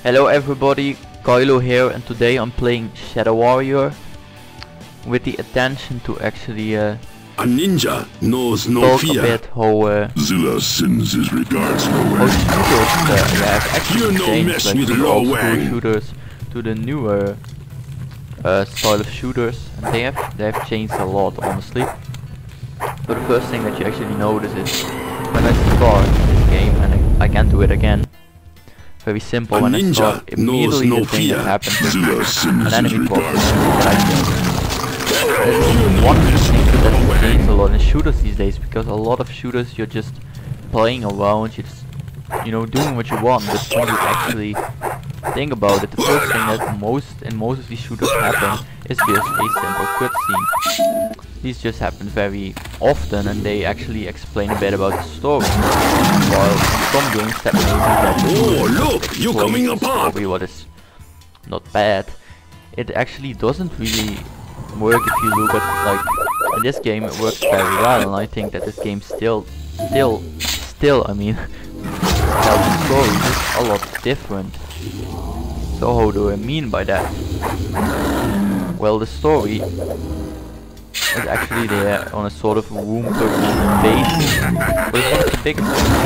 Hello everybody, Kylo here, and today I'm playing Shadow Warrior with the intention to actually a ninja knows no talk fear. a bit how Zilla sends his regards, how shooters have actually no changed, mess like with the Lo old school Wang. shooters to the newer style of shooters, and they have changed a lot, honestly. But the first thing that you actually notice is when I start this game, and I can do it again. Very simple. When I start, immediately the thing that happens is an enemy pops in that I kill. This is one of the things that has changed a lot in shooters these days, because a lot of shooters you're just playing around, you're just, you know, doing what you want, but when you actually think about it, the first thing that in most of these shooters happen is just a simple cutscene. These just happen very often, and they actually explain a bit about the story. While in some games that maybe that you're coming apart. Story, what is not bad, it actually doesn't really work if you look at, like, in this game it works very well, and I think that this game still I mean tells the story just a lot different. So how do I mean by that? Well, the story is actually there on a sort of room per room basis, but it's one of the biggest things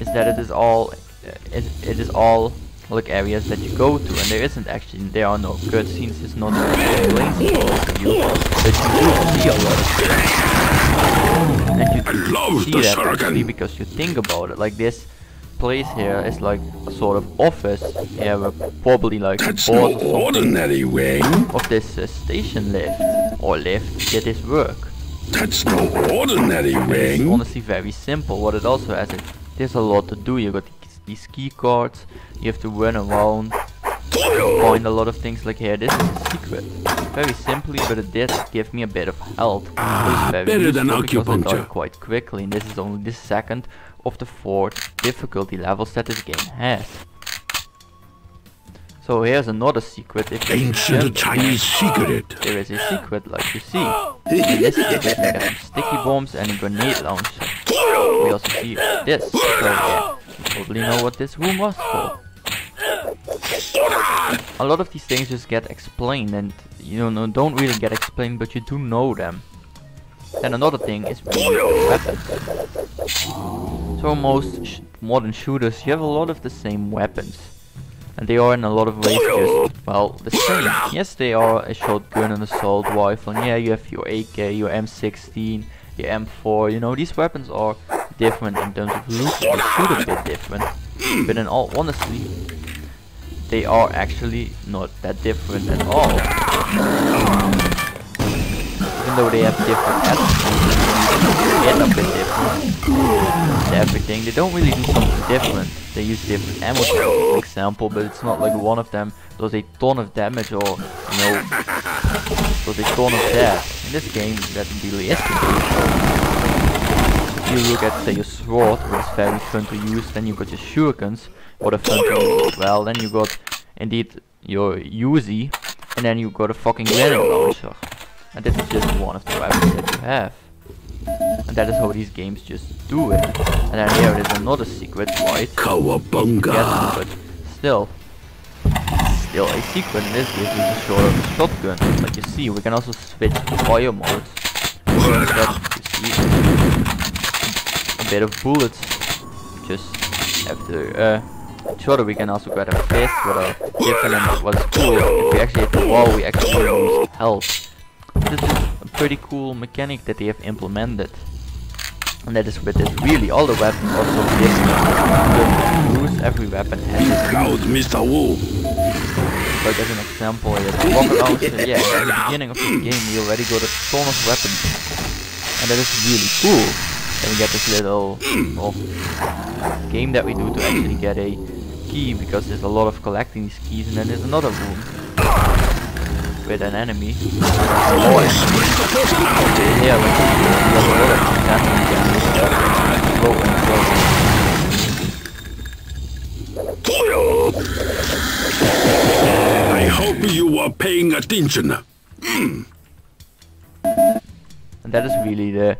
is that it is all like areas that you go to, and there are no cutscenes. It's not explained to you, but you do see a lot of things, and you see that actually because you think about it. Like, this place here is like a sort of office here where probably like the boss no ordinary way of this station did this work. That's no ordinary way. It's honestly very simple. What it also has is there's a lot to do. You got these key cards, you have to run around, find a lot of things. Like here, this is a secret. Very simply, but it did give me a bit of health. It's very better than because I acupuncture. died quite quickly, and this is only the second of the 4 difficulty levels that this game has. So here's another secret. If you Ancient Chinese secret. there is a secret, like you see. In this secret, you get some sticky bombs and a grenade launcher. We also see this. So yeah, you probably know what this room was for. A lot of these things just get explained, and you know, don't really get explained, but you do know them. And another thing is weapons. So most modern shooters, you have a lot of the same weapons, and they are in a lot of ways just, well, the same. Yes, they are a shotgun, an assault rifle, and yeah, you have your AK, your M16, your M4. You know, these weapons are different in terms of look. They shoot a bit different, but in all honesty, they are actually not that different at all. Even though they have different attitudes, get a bit different and everything, they don't really do something different. They use different ammo, for example, but it's not like one of them does a ton of damage, or, you know, does a ton of death. In this game, that really is the case. If you look at, say, a sword, which is very fun to use, then you got your shurikens, what are fun to use as well, then you got, indeed, your Uzi, and then you got a fucking grenade launcher. And this is just one of the weapons that you have. And that is how these games just do it. And then here it is another secret, right? Cowabunga. But still a secret, and this gives you the sort of shotgun. Like you see, we can also switch to fire modes. You see a bit of bullets. Just after sure, we can also get a fist with a different, and what's cool, if we actually hit the wall, we actually lose health. This is a pretty cool mechanic that they have implemented, and that is with this. Really, all the weapons are so different. Every weapon has its Mr. Wu. Like as an example, you have the rocket launcher. Yeah, at the beginning of the game, you already got a ton of weapons, and that is really cool. Then we get this little game that we do to actually get a key, because there's a lot of collecting these keys, and then there's another room with an enemy. Yeah, like you have a lot of I hope you were paying attention. And that is really the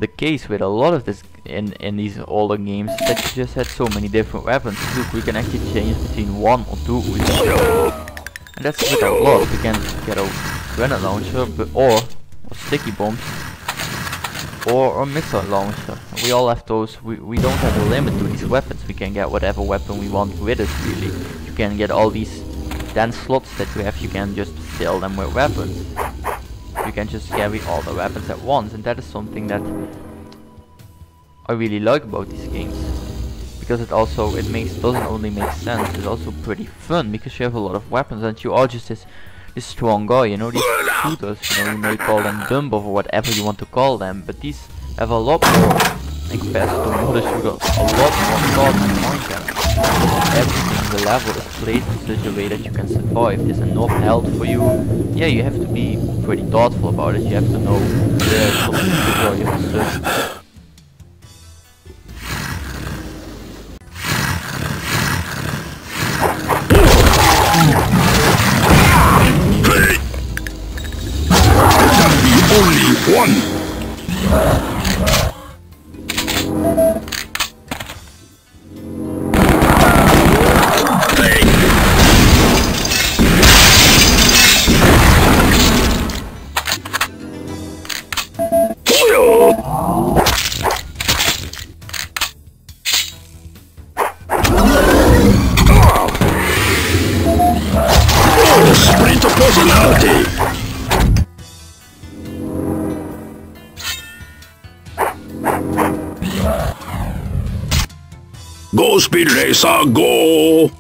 case with a lot of in these older games that you just had so many different weapons. Look, we can actually change between 1 or 2, and that's with a lot. We can get a grenade launcher, or sticky bombs, or a missile launcher. We all have those. We don't have a limit to these weapons. We can get whatever weapon we want with it, really. You can get all these 10 slots that you have. You can just fill them with weapons. You can just carry all the weapons at once, and that is something that I really like about these games, because it doesn't only make sense, it's also pretty fun, because you have a lot of weapons and you are just this strong guy, you know, these shooters, you know, you may call them Dumbo or whatever you want to call them, but these have a lot more, in comparison to another shooter, a lot more thought behind them. Everything in the level is placed in such a way that you can survive. There's enough health for you. Yeah, you have to be pretty thoughtful about it, you have to know where you have to search. Only one. Splinter personality. Go, Speed Racer, go!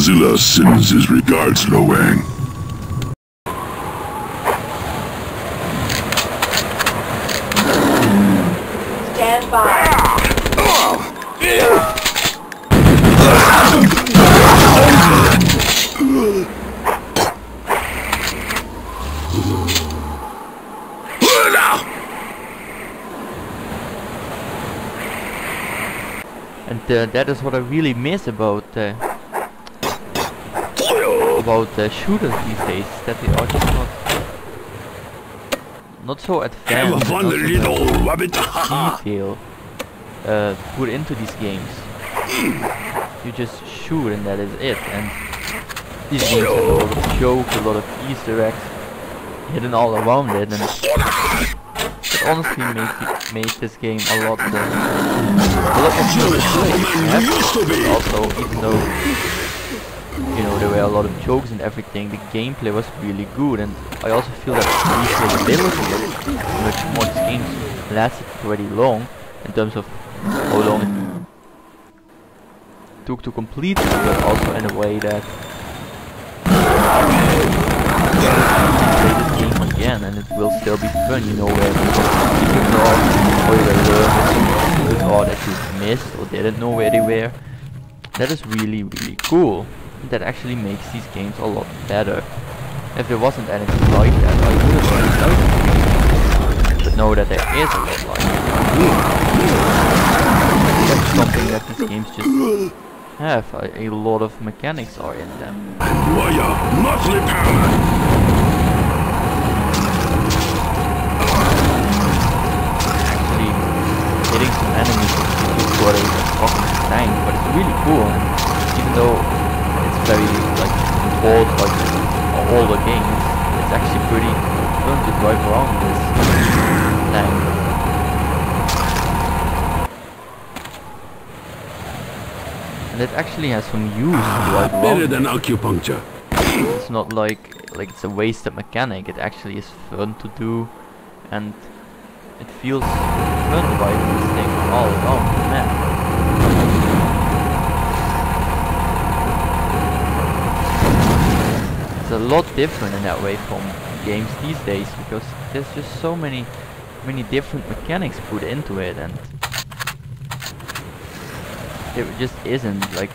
Zilla sends his regards, Lo Wang. Stand by. And that is what I really miss about shooters these days, that they are just not so advanced, not so detail put into these games. You just shoot and that is it, and these games have a lot of jokes, a lot of Easter eggs hidden all around it, and it honestly made this game a lot more fun to play. Also, even though you know, there were a lot of jokes and everything, the gameplay was really good, and I also feel that the replayability is much more. This game lasted pretty long in terms of how long it took to complete it, but also in a way that you can play this game again and it will still be fun. You know where you are, or you learn or that you missed or didn't know where they were. That is really, really cool. That actually makes these games a lot better. If there wasn't anything like that, I would have really liked it. But know that there is a lot like it. That's something that these games just have. A lot of mechanics are in them. Muscle power. Actually, hitting some enemies is what a fucking tank, but it's really cool. And even though very like involved like all the games, it's actually pretty fun to drive around this tank. And it actually has some use to drive around. Better than acupuncture. It's not like it's a wasted mechanic, it actually is fun to do, and it feels fun driving this thing all around the map. It's a lot different in that way from games these days, because there's just so many different mechanics put into it, and There just isn't. Like,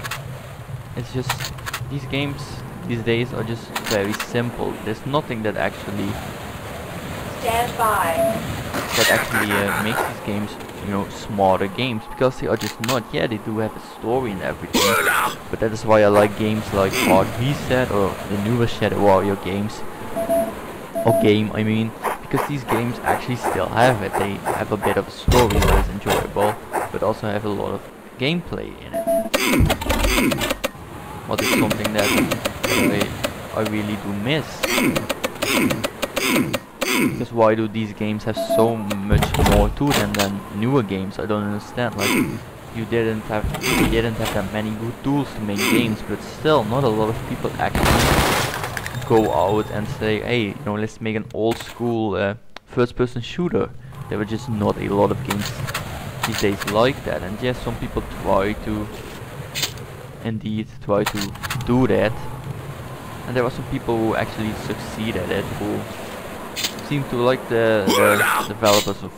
it's just these games these days are just very simple. There's nothing that actually Stand by. makes these games, you know, smarter games, because they are just not. Yeah, they do have a story and everything, but that is why I like games like Hard Reset or the newer Shadow Warrior games, I mean, because these games actually still have it. They have a bit of a story that is enjoyable, but also have a lot of gameplay in it. What is something that I really do miss. Because why do these games have so much more to them than newer games? I don't understand. Like, you didn't have that many good tools to make games, but still, not a lot of people actually go out and say, hey, you know, let's make an old school first-person shooter. There were just not a lot of games these days like that, and yes, some people try to do that, and there are some people who actually succeed at it, who seem to like the developers of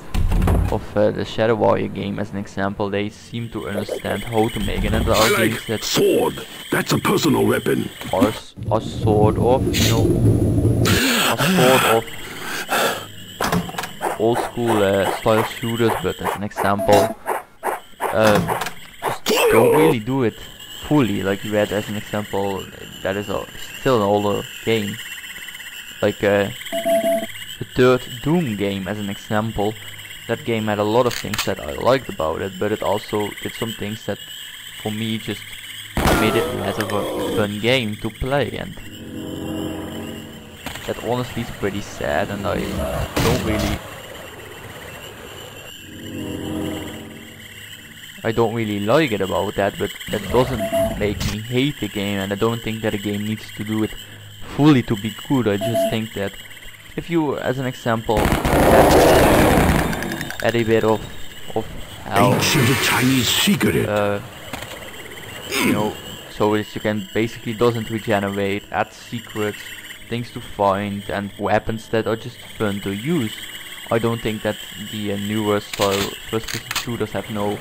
the Shadow Warrior game as an example. They seem to understand how to make it, and there are games that sword. That's a personal weapon. are sort of, you know, are sort of old school style shooters, but as an example, just don't really do it fully. Like Red as an example, that is still an older game. Like the third Doom game as an example, that game had a lot of things that I liked about it, but it also did some things that for me just made it less of a fun game to play, and that honestly is pretty sad, and I don't really like it about that, but that doesn't make me hate the game, and I don't think that a game needs to do it fully to be good. I just think that if you, as an example, add a bit of how Ancient Chinese secret. you know, so that you can basically doesn't regenerate, add secrets, things to find, and weapons that are just fun to use. I don't think that the newer style first-person shooters have no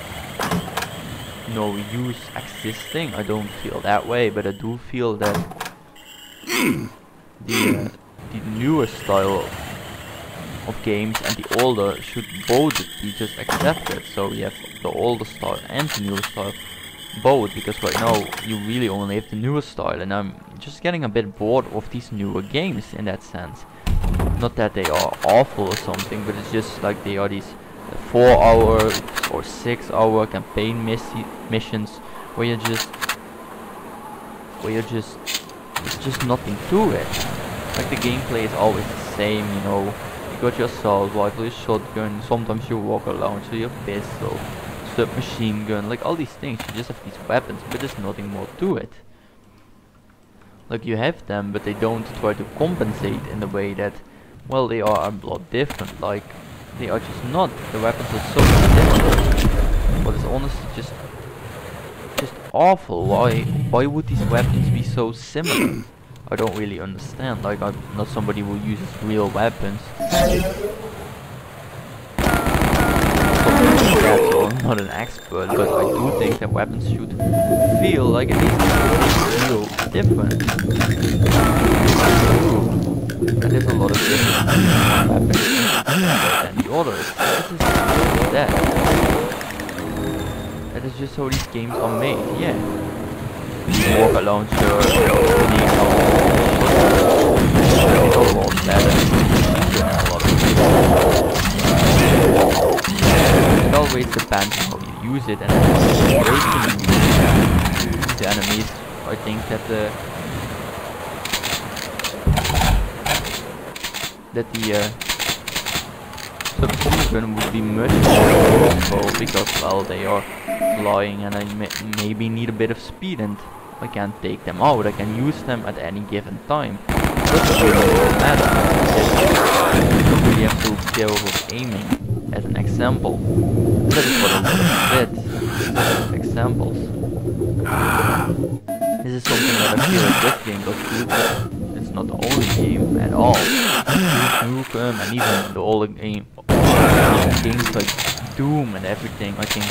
use existing. I don't feel that way, but I do feel that the newer style of games and the older should both be just accepted. So you have the older style and the newer style both, because right now you really only have the newer style, and I'm just getting a bit bored of these newer games in that sense. Not that they are awful or something, but it's just like they are these 4-hour or 6-hour campaign missions where you're just it's just nothing to it. Like the gameplay is always the same, you know. You got your assault rifle, your shotgun, sometimes your rocket launcher, your pistol, submachine gun, like all these things. You just have these weapons, but there's nothing more to it. Like you have them, but they don't try to compensate in the way that, well, they are a lot different. Like they are just not. The weapons are so different. But it's honestly just awful. Why would these weapons be so similar? I don't really understand. Like, I'm not somebody who uses real weapons. So I'm not an expert, but I do think that weapons should feel like at least feel different. And there's a lot of different weapons than the others. That is just how these games are made, yeah. Rocket launcher, it's a lot better. It always depends on how you use it and the enemies. I think that the submachine gun would be much more useful because, well, they are flying and I maybe need a bit of speed, and I can't take them out. I can use them at any given time. It doesn't really matter. You don't really have to kill with aiming, as an example. That is what a lot of examples. This is something that I feel like this game does good, but it's not the only game at all. Duke Nukem and even the older games like Doom and everything, I think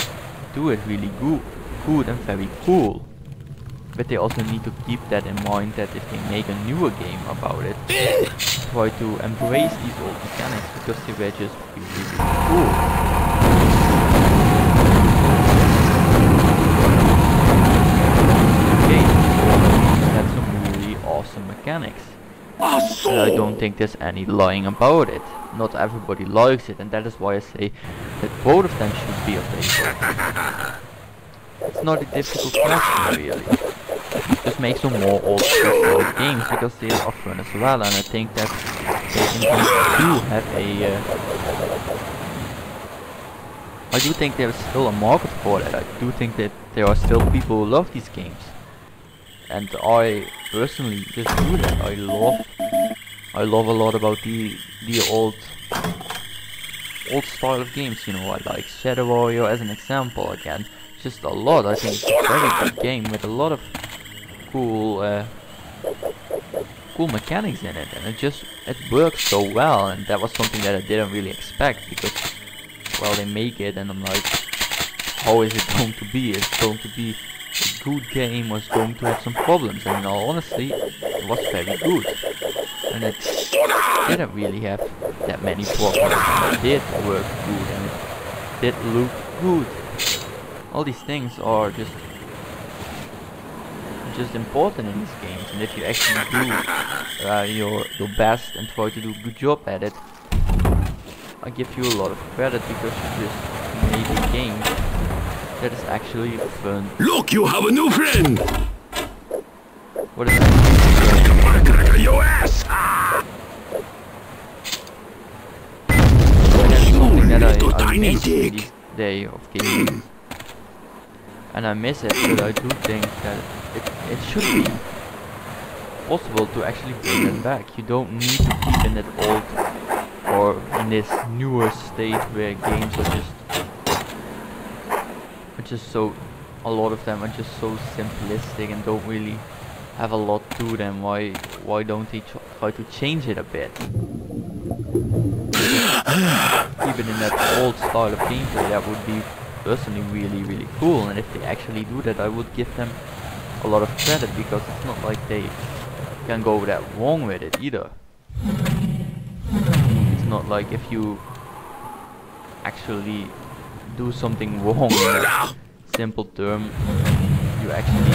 do it really good and very cool. But they also need to keep that in mind, that if they make a newer game about it, try to embrace these old mechanics, because they were just really, really cool. Okay, had some really awesome mechanics. And I don't think there's any lying about it. Not everybody likes it, and that is why I say that both of them should be available. It's not a difficult question, really. Just make some more old school games, because they are fun as well, and I think that they do have a... I do think there's still a market for that. I do think that there are still people who love these games. And I personally just do that. I love a lot about the old style of games, you know. I like Shadow Warrior as an example again. Just a lot. I think it's a very good game with a lot of cool mechanics in it, and it works so well, and that was something that I didn't really expect, because well, they make it and I'm like, how is it going to be? It's going to be a good game, or it's going to have some problems, and in all honesty, it was very good. And it didn't really have that many problems. It did work good and it did look good. All these things are just important in these games, and if you actually do your best and try to do a good job at it, I give you a lot of credit, because you just made a game that is actually fun. Look, you have a new friend! What is that? Your ass! That's something that I tiny miss in dick. this day of gaming. And I miss it, but I do think that it should be possible to actually bring it back. You don't need to keep in that old, or in this newer state where games are just so, a lot of them are just so simplistic and don't really have a lot to them. Why don't they try to change it a bit? Even in that old style of gameplay, that would be personally really cool, and if they actually do that, I would give them a lot of credit, because it's not like they can go that wrong with it either. It's not like if you actually do something wrong in a simple term, you actually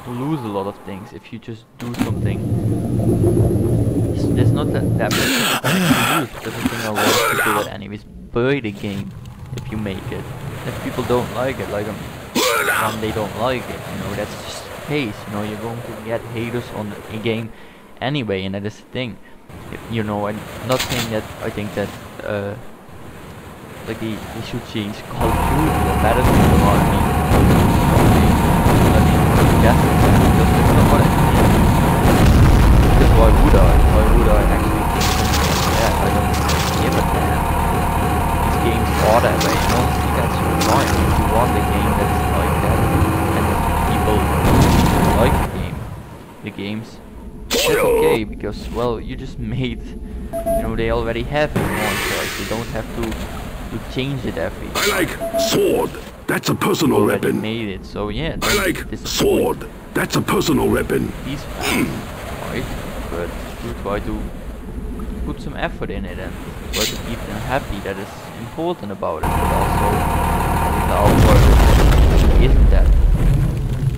lose a lot of things. If you just do something, there's not that much to lose, because I think a lot of people would anyways buy the game if you make it. If people don't like it, they don't like it, you know, that's just the case, you know. You're going to get haters on a game anyway, and that is the thing. You know, I'm not saying that I think that like they should change Call of Duty or Battlefield, or I mean that's not what I mean. Because why would I actually think something like that? I don't give a damn. These games are that way, and honestly that's fine. If you want a game that's like that, and people like the games, that's okay, because well, you just made, you know, they already have it one choice. They don't have to change it every time. I like sword. That's a personal weapon. Made it, so yeah. I like sword. That's a personal weapon. These fans, right? But you try to put some effort in it and try to keep them happy. That is important about it. But also, the algorithm isn't that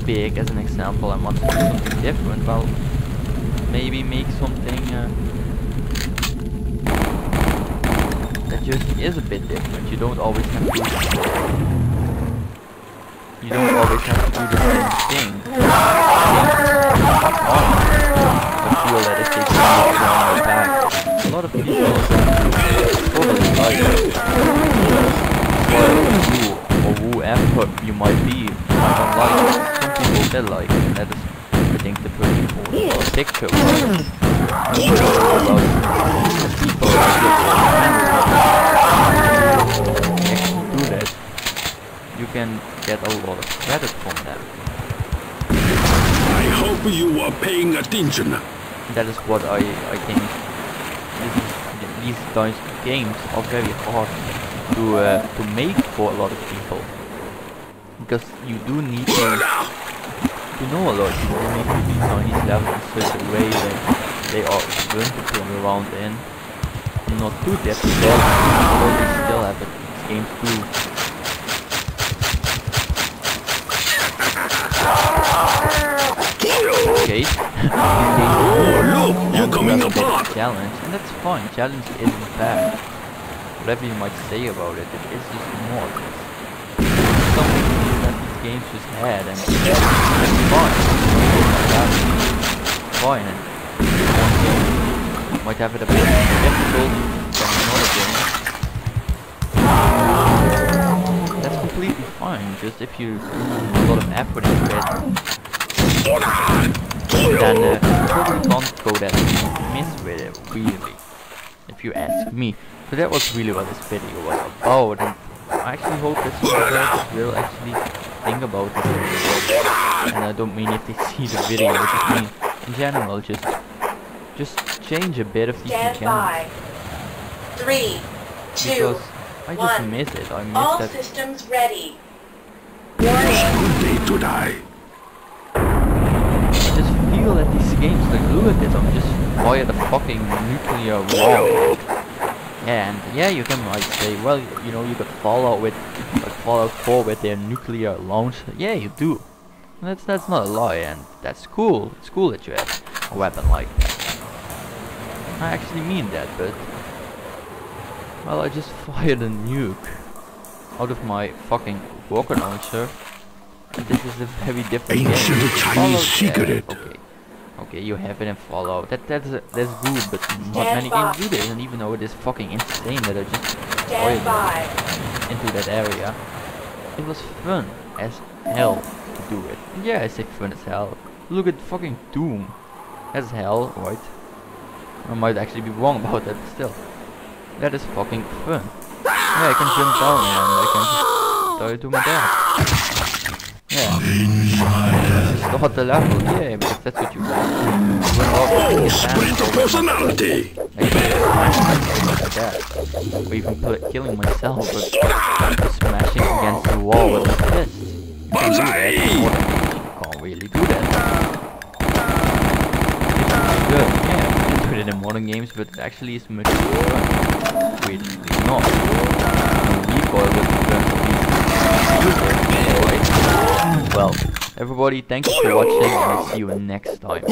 big, as an example, and wants to do something different. Well, maybe make something that just is a bit different. You don't always have to. You don't always have to do the same thing. I feel that if they do it on your back, a lot of people probably like it. Well, you or whoever you might be might not like it. Some people did like it, and that is, I think, the pretty important picture about the people who do that. You can get a lot of credit from them. I hope you are paying attention. That is what I think. These kinds of games are very hard to make for a lot of people. because you do need to know a lot. You do need to design these levels in such a way that they are fun to play around in, not too difficult, although they still have it. These games do. Okay. Oh, look, you're coming apart. Challenge, and that's fine. Challenge isn't bad. Whatever you might say about it, it is just more. Something that these games just had, and it's fine. Fine, and one game might have it a bit difficult than another game. That's completely fine. Just if you put a lot of effort into it, then probably can't go that miss with it, really, if you ask me. So that was really what this video was about, and I actually hope that some developers will actually think about this video. And I don't mean if they see the video, I just mean in general, just change a bit of these mechanics. 3, 2, because I just 1. miss it. I miss All that. systems ready. Warning. Good day to die. I just feel that these games, like, look at this, I'm just via the fucking nuclear wall. Yeah, and yeah, you can like say, well, you know, you got Fallout with, like Fallout 4 with their nuclear launch. Yeah, you do. That's not a lie, and that's cool. It's cool that you have a weapon like that. I actually mean that, but well, I just fired a nuke out of my fucking rocket launcher. And this is a very different game. Ancient Chinese secret. Okay, you have it in Fallout. That's good, but not many games do this. And even though it is fucking insane that I just fired into that area, it was fun as hell to do it. And yeah, I say fun as hell. Look at fucking Doom. That's hell, right? I might actually be wrong about that, but still, that is fucking fun. Yeah, I can jump down and I can just die to my death. Yeah. Start the level, yeah, because that's what you want. Oh, split of personality! Or even killing myself with smashing against the wall with my fist. Banzai! Can't really do that. It's good, yeah, you can do it in modern games, but it actually is much fun. Weirdly not. The recoil with the well, everybody, thank you for watching, and I'll see you next time.